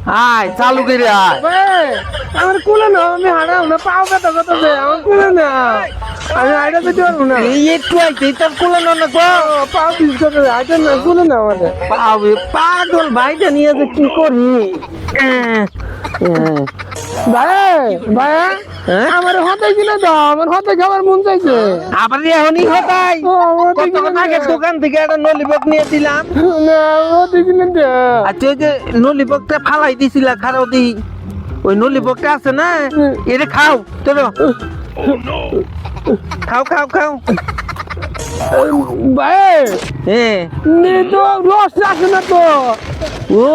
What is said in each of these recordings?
আয় চালু করে আয়। আমার কুলে না, আমি হারাম না, পাও ব্যথা করতেছে, আমার কুলে না, আমি আইটা দিতে পারবো না। এই একটু আইতে তোর কুলানো না গো। পাও পিস করতেছে, আইটা না, কুলে না আমাদের। পাবে পাগল ভাইটা নিয়ে যে কি করি। ভাই ভাই হ্যাঁ? আমার হাতে কিনে দাও, আমার হাতে খাবার মন চাইছে। আবার এখনই হতাই ও, আমার হাতে কতক্ষণ কিনে আগে দে। দোকান থেকে একটা নলিপক নিয়ে দিলাম। না, আমার হাতে কিনে দে। আচ্ছা ওই যে নলিপকটা ফালাই দিছিলা খারাও দি, ওই নলিপকটা আছে না, এটা খাও চলো। খাও খাও খাও। ভাই হ্যাঁ নে তো, রস আছে না তো, ও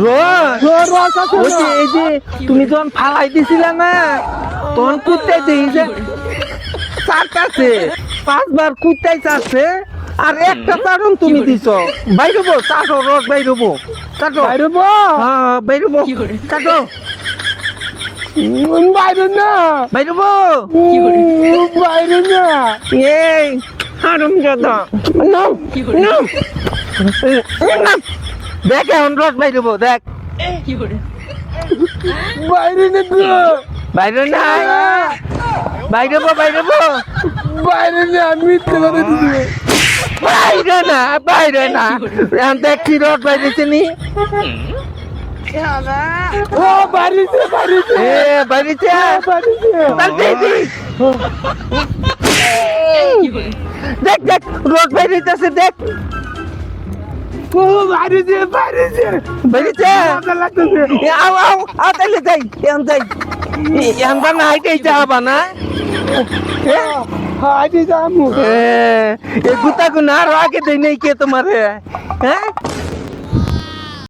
রস রস আছে ওই যে না। এই যে তুমি যখন ফালাই দিছিলা না তখন কুত্তাইতে এই যে চারটাছে, 5বার কুত্তাই চাচ্ছে আর একটা চাটন তুমি দিছ। বাইরবো চাটো, রস বাইরবো চাটো। বাইরে বো, হ্যাঁ বাইরবো চাটো, বাইরে না, বাইরবো। বাইরে না। এই হারুম জাদা নাম নাম নাম, দেখ এখন রস বাইরবো দেখ। বাইরে না তো, বাইরে নাই, বাইরবো বাইরবো, বাইরে না, মিথ্যে কথা দিছি। বাইরে না বাইরে না, এখন দেখছি রস বাইরেছে নি। ও বাড়িতে, বাড়িতে, এ বাইরেছে বাড়িতে। তার দেখি। দেখ দেখ রস বাইরেছে দেখ, ও বাড়িতে, বাড়িতে। বাইরেছে। মজা লাগতেছে। আও আও আও তাহলে যাই এখন যাই, এখন না হাইটাই যাবা না। হাঁটি যামু। এ গুতা গুনা আর আগে দেই নাই কে তোমারে, হ্যাঁ